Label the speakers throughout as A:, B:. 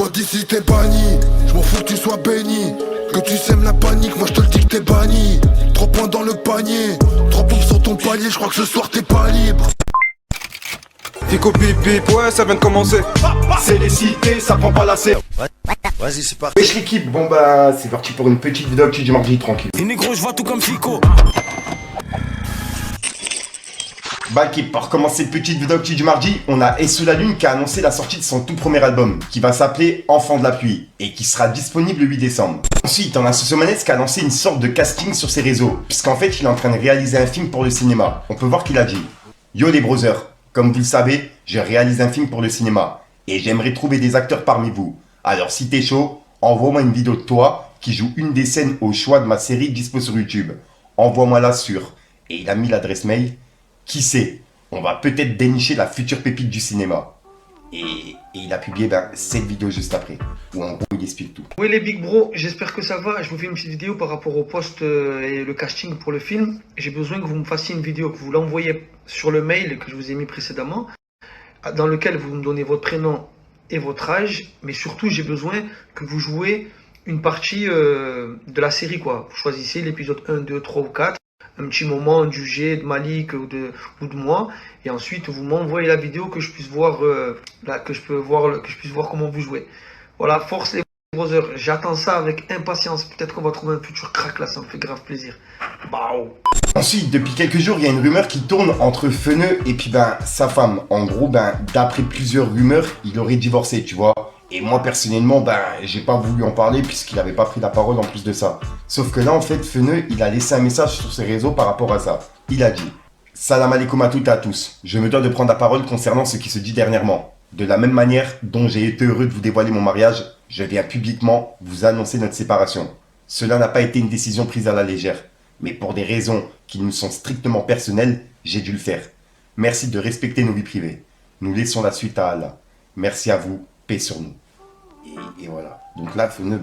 A: Toi d'ici t'es banni, je m'en fous que tu sois béni. Que tu sèmes la panique, moi je te le dis que t'es banni. 3 points dans le panier, 3 pompes sur ton palier, je crois que ce soir t'es pas libre.
B: Fico bip bip, ouais ça vient de commencer.
C: C'est les cités, ça prend pas la serre.
D: Vas-y, c'est parti.
C: Wesh l'équipe, bon bah c'est parti pour une petite vidéo actu du mardi, tranquille.
B: Et négro, je vois tout comme Fico.
C: Bah l'équipe, pour commencer cette petite vidéo actu du mardi, on a Sous la Lune qui a annoncé la sortie de son tout premier album, qui va s'appeler Enfant de la pluie, et qui sera disponible le 8 décembre. Ensuite, on a Sosomanes qui a lancé une sorte de casting sur ses réseaux, puisqu'en fait il est en train de réaliser un film pour le cinéma. On peut voir qu'il a dit: Yo les brothers, comme vous le savez, je réalise un film pour le cinéma, et j'aimerais trouver des acteurs parmi vous. Alors si t'es chaud, envoie-moi une vidéo de toi qui joue une des scènes au choix de ma série dispo sur YouTube. Envoie-moi-la sur... Et il a mis l'adresse mail. Qui sait, on va peut-être dénicher la future pépite du cinéma. Et il a publié cette vidéo juste après, où en gros il explique tout.
E: Oui les big bros, j'espère que ça va. Je vous fais une petite vidéo par rapport au post et le casting pour le film. J'ai besoin que vous me fassiez une vidéo, que vous l'envoyez sur le mail que je vous ai mis précédemment, dans lequel vous me donnez votre prénom et votre âge, mais surtout j'ai besoin que vous jouez une partie de la série quoi. Vous choisissez l'épisode 1, 2, 3 ou 4, un petit moment du G, de Malik ou de moi, et ensuite vous m'envoyez la vidéo que je puisse voir, que je puisse voir comment vous jouez. Voilà, force les brothers, j'attends ça avec impatience. Peut-être qu'on va trouver un futur crack là, ça me fait grave plaisir. Bao.
C: Ensuite, depuis quelques jours, il y a une rumeur qui tourne entre Feneu et puis sa femme. En gros, d'après plusieurs rumeurs, il aurait divorcé, tu vois. Et moi, personnellement, j'ai pas voulu en parler puisqu'il avait pas pris la parole en plus de ça. Sauf que là, en fait, Feneu, il a laissé un message sur ses réseaux par rapport à ça. Il a dit: Salam alaikum à toutes et à tous. Je me dois de prendre la parole concernant ce qui se dit dernièrement. De la même manière dont j'ai été heureux de vous dévoiler mon mariage, je viens publiquement vous annoncer notre séparation. Cela n'a pas été une décision prise à la légère, mais pour des raisons qui nous sont strictement personnelles, j'ai dû le faire. Merci de respecter nos vies privées. Nous laissons la suite à Allah. Merci à vous, paix sur nous. Et voilà. Donc là, Feneu,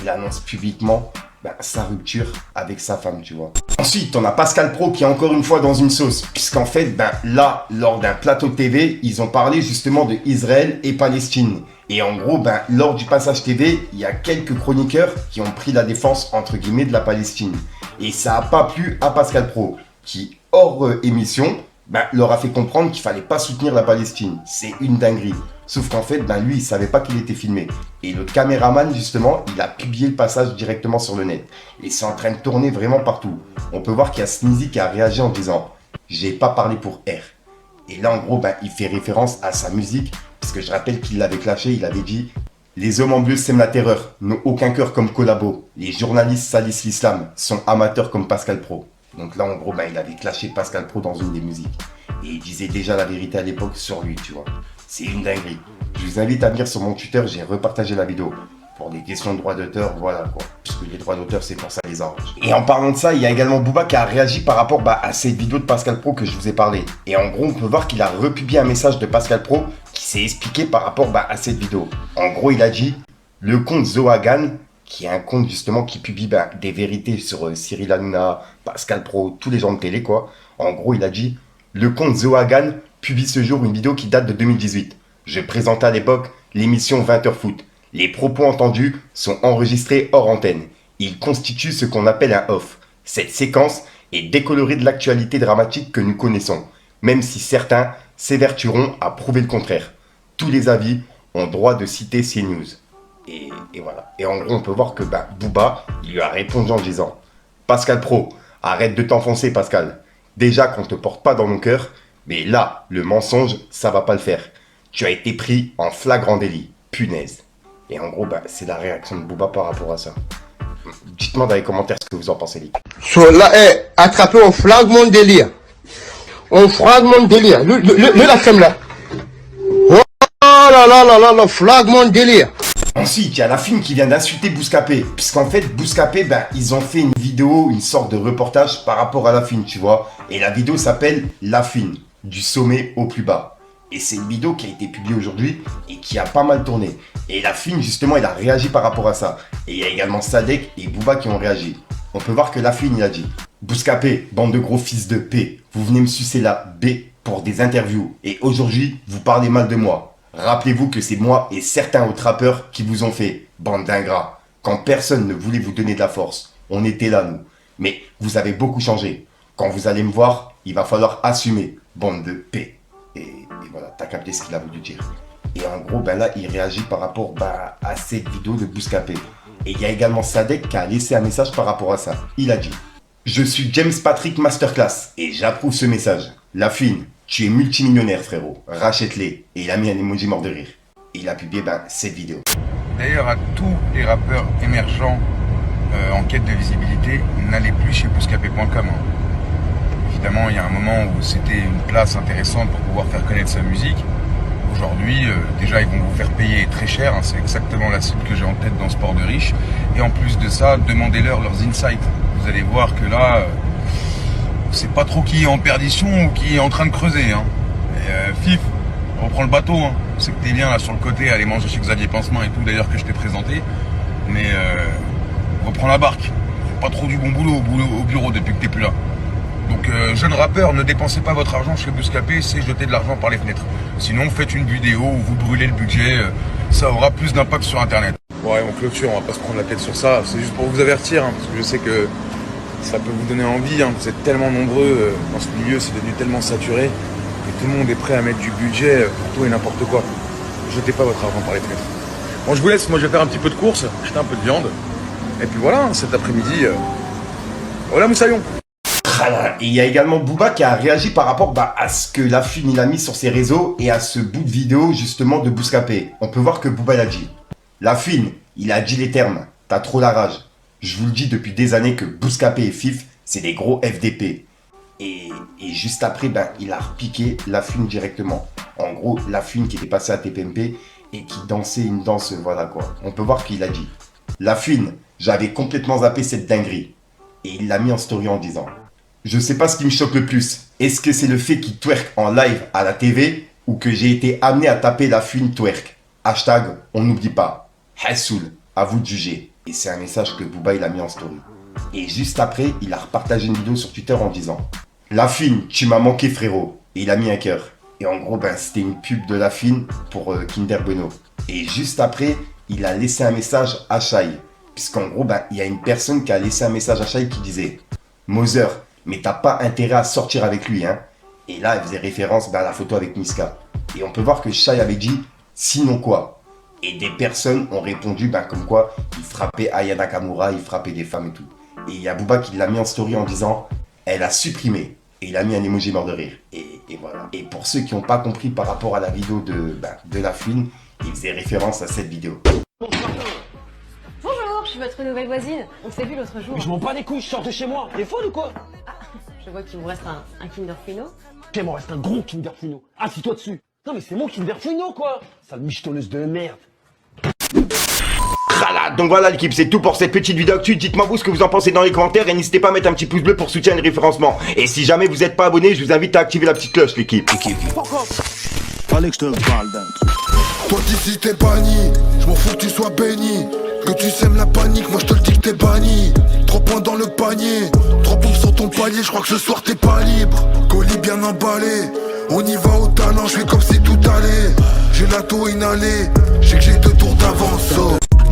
C: il annonce publiquement sa rupture avec sa femme, tu vois. Ensuite, on a Pascal Pro qui est encore une fois dans une sauce. Puisqu'en fait, là, lors d'un plateau TV, ils ont parlé justement de Israël et Palestine. Et en gros, lors du passage TV, il y a quelques chroniqueurs qui ont pris la défense, entre guillemets, de la Palestine. Et ça n'a pas plu à Pascal Pro, qui, hors émission, leur a fait comprendre qu'il fallait pas soutenir la Palestine. C'est une dinguerie. Sauf qu'en fait, lui, il savait pas qu'il était filmé. Et le caméraman, justement, il a publié le passage directement sur le net. Et c'est en train de tourner vraiment partout. On peut voir qu'il y a Sneezy qui a réagi en disant: j'ai pas parlé pour R. Et là, en gros, il fait référence à sa musique, parce que je rappelle qu'il l'avait clashé, il avait dit: les hommes en bleu sèment la terreur, n'ont aucun cœur comme Collabo. Les journalistes salissent l'islam, sont amateurs comme Pascal Pro. Donc là, en gros, il avait clashé Pascal Pro dans une des musiques. Et il disait déjà la vérité à l'époque sur lui, tu vois. C'est une dinguerie. Je vous invite à venir sur mon Twitter, j'ai repartagé la vidéo. Pour des questions de droits d'auteur, voilà quoi. Puisque les droits d'auteur, c'est pour ça les arrange. Et en parlant de ça, il y a également Booba qui a réagi par rapport à cette vidéo de Pascal Pro que je vous ai parlé. Et en gros, on peut voir qu'il a republié un message de Pascal Pro qui s'est expliqué par rapport à cette vidéo. En gros, il a dit: le compte Zoagan, qui est un compte justement qui publie des vérités sur Cyril Hanouna, Pascal Pro, tous les gens de télé quoi. En gros, il a dit: le compte Zoagan publie ce jour une vidéo qui date de 2018. Je présentais à l'époque l'émission 20h Foot. Les propos entendus sont enregistrés hors antenne. Ils constituent ce qu'on appelle un off. Cette séquence est décolorée de l'actualité dramatique que nous connaissons, même si certains s'évertueront à prouver le contraire. Tous les avis ont droit de citer CNews. Et voilà. Et en gros, on peut voir que Booba, il lui a répondu en disant: Pascal Pro, arrête de t'enfoncer Pascal. Déjà qu'on te porte pas dans mon cœur, mais là, le mensonge, ça va pas le faire. Tu as été pris en flagrant délit. Punaise. Et en gros, c'est la réaction de Booba par rapport à ça. Dites-moi dans les commentaires ce que vous en pensez, les gars.
F: Là, attrapé au flagrant délire. Au flagrant délire. Le la crème là. Oh là là là là là, flagrant délire.
C: Ensuite, il y a la fine qui vient d'insulter Bouscapé. Puisqu'en fait, Bouscapé, ils ont fait une vidéo, une sorte de reportage par rapport à la fine, tu vois. Et la vidéo s'appelle La fine, du sommet au plus bas. Et c'est une vidéo qui a été publiée aujourd'hui et qui a pas mal tourné. Et la fine, justement, il a réagi par rapport à ça. Et il y a également Sadek et Booba qui ont réagi. On peut voir que la fine, il a dit: Bouscapé, bande de gros fils de P, vous venez me sucer la B pour des interviews. Et aujourd'hui, vous parlez mal de moi. Rappelez-vous que c'est moi et certains autres rappeurs qui vous ont fait, bande d'ingrats. Quand personne ne voulait vous donner de la force, on était là, nous. Mais vous avez beaucoup changé. Quand vous allez me voir, il va falloir assumer, bande de paix. Et voilà, t'as capté ce qu'il a voulu dire. Et en gros, ben là, il réagit par rapport à cette vidéo de Bouscapé. Et il y a également Sadek qui a laissé un message par rapport à ça. Il a dit « Je suis James Patrick Masterclass et j'approuve ce message. La fine, tu es multimillionnaire, frérot. Rachète-les. » Et il a mis un emoji mort de rire. Et il a publié cette vidéo.
G: D'ailleurs, à tous les rappeurs émergents en quête de visibilité, n'allez plus chez bouscapé.com. Évidemment, il y a un moment où c'était une place intéressante pour pouvoir faire connaître sa musique. Aujourd'hui, déjà, ils vont vous faire payer très cher. Hein, c'est exactement la cible que j'ai en tête dans Sport de Riche. Et en plus de ça, demandez-leur leurs insights. Vous allez voir que là, c'est pas trop qui est en perdition ou qui est en train de creuser. Hein. Et, Fif, reprends le bateau. Hein. C'est que t'es bien là sur le côté, aller manger chez Xavier Pincement et tout, d'ailleurs que je t'ai présenté. Mais reprends la barque. Fais pas trop du bon boulot au bureau depuis que t'es plus là. Donc jeunes rappeurs, ne dépensez pas votre argent chez Bouscapé, c'est jeter de l'argent par les fenêtres. Sinon faites une vidéo où vous brûlez le budget, ça aura plus d'impact sur internet. Ouais, on clôture, on va pas se prendre la tête sur ça, c'est juste pour vous avertir, hein, parce que je sais que ça peut vous donner envie, hein, vous êtes tellement nombreux dans ce milieu, c'est devenu tellement saturé, et tout le monde est prêt à mettre du budget pour tout et n'importe quoi. Jetez pas votre argent par les fenêtres. Bon, je vous laisse, moi je vais faire un petit peu de course, acheter un peu de viande, et puis voilà, cet après-midi, voilà Moussaillon.
C: Et il y a également Booba qui a réagi par rapport à ce que La Fine il a mis sur ses réseaux et à ce bout de vidéo justement de Bouscapé. On peut voir que Booba l'a dit. La Fine, il a dit les termes. T'as trop la rage. Je vous le dis depuis des années que Bouscapé et Fif, c'est des gros FDP. Et juste après, il a repiqué La Fine directement. En gros, La Fine qui était passé à TPMP et qui dansait une danse, voilà quoi. On peut voir qu'il a dit. La Fine, j'avais complètement zappé cette dinguerie. Et il l'a mis en story en disant... Je sais pas ce qui me choque le plus. Est-ce que c'est le fait qu'il twerk en live à la TV ou que j'ai été amené à taper La Fine twerk? Hashtag, on n'oublie pas. Hassoul, à vous de juger. Et c'est un message que Booba il a mis en story. Et juste après, il a repartagé une vidéo sur Twitter en disant La Fine, tu m'as manqué frérot. Et il a mis un cœur. Et en gros, c'était une pub de La Fine pour Kinder Bueno. Et juste après, il a laissé un message à Shai. Puisqu'en gros, il y a une personne qui a laissé un message à Shai qui disait Moser, mais t'as pas intérêt à sortir avec lui, hein. Et là, elle faisait référence à la photo avec Niska. Et on peut voir que Shai avait dit, sinon quoi? Et des personnes ont répondu, comme quoi, il frappait Aya Nakamura, il frappait des femmes et tout. Et il y a Booba qui l'a mis en story en disant, elle a supprimé. Et il a mis un emoji mort de rire. Et voilà. Et pour ceux qui n'ont pas compris par rapport à la vidéo de La Fine, il faisait référence à cette vidéo.
H: Bonjour, je suis votre nouvelle voisine. On s'est vu l'autre jour.
I: Mais je m'en bats les couilles, je sors de chez moi. T'es folle ou quoi?
H: Je vois qu'il vous reste un Kinder Bueno.
I: Il m'en reste un gros Kinder Bueno. Assis-toi dessus. Non mais c'est mon Kinder Bueno quoi. Sale michetonneuse de merde.
C: Donc voilà l'équipe, c'est tout pour cette petite vidéo actu. Dites-moi vous ce que vous en pensez dans les commentaires et n'hésitez pas à mettre un petit pouce bleu pour soutenir le référencement. Et si jamais vous n'êtes pas abonné, je vous invite à activer la petite cloche l'équipe.
D: Fallait que je te parle d'un truc.
A: Toi d'ici t'es banni, je m'en fous que tu sois béni. Que tu sèmes la panique, moi je te le dis que t'es banni. 3 points dans le panier, 3 pompes sur ton palier, je crois que ce soir t'es pas libre. Colis bien emballé, on y va au talent, je fais comme si tout allait. J'ai la tour inhalée, je sais que j'ai 2 tours d'avance.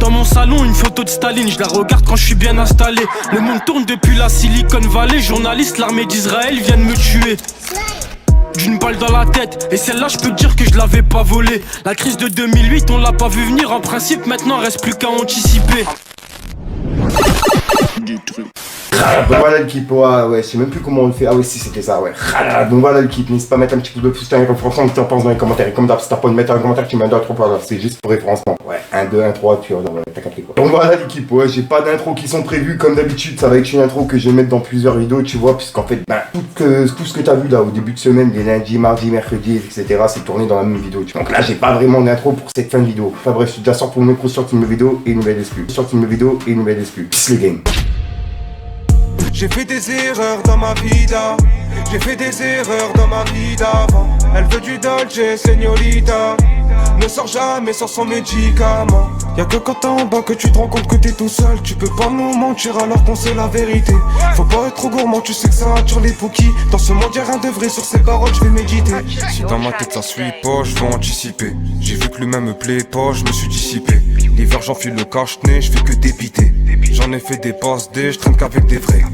J: Dans mon salon, une photo de Staline, je la regarde quand je suis bien installé. Le monde tourne depuis la Silicon Valley, journaliste, l'armée d'Israël viennent me tuer. D'une balle dans la tête, et celle-là je peux te dire que je l'avais pas volée. La crise de 2008 on l'a pas vu venir, en principe maintenant reste plus qu'à anticiper.
C: Donc voilà l'équipe, ouais, je sais même plus comment on le fait. Ah oui, si c'était ça, ouais. Donc voilà l'équipe, n'hésite pas à mettre un petit pouce bleu, soutien et référencement, tu en penses dans les commentaires. Et comme d'hab, si t'as pas de mettre un commentaire, tu mets un 2 à 3 points, c'est juste pour référencement. Ouais, 1, 2, 1, 3, tu vois, t'as capté quoi. Donc voilà l'équipe, ouais, j'ai pas d'intro qui sont prévues comme d'habitude, ça va être une intro que je vais mettre dans plusieurs vidéos, tu vois, puisqu'en fait, tout ce que t'as vu là au début de semaine, les lundis, mardis, mercredis, etc., c'est tourné dans la même vidéo, tu vois. Donc là, j'ai pas vraiment d'intro pour cette fin de vidéo. Enfin bref, je suis déjà sorti pour le micro, sorti une nouvelle vidéo et une nouvelle excuse. Sorti une nouvelle vidéo et une nouvelle excuse. Peace les game.
B: J'ai fait des erreurs dans ma vida. J'ai fait des erreurs dans ma vie d'avant. Elle veut du Dolce, Señorita. ne sort jamais sans son médicament. Y'a que quand t'es en bas que tu te rends compte que t'es tout seul. Tu peux pas nous mentir alors qu'on sait la vérité. Faut pas être trop gourmand, tu sais que ça attire les pookies. Dans ce monde y'a rien de vrai, sur ces paroles je vais méditer. Si dans ma tête ça suit pas, je veux anticiper. J'ai vu que l'humain me plaît pas, je me suis dissipé. L'hiver j'enfile le cache-nez, je fais que débiter. J'en ai fait des passes D, je traîne qu'avec des vrais.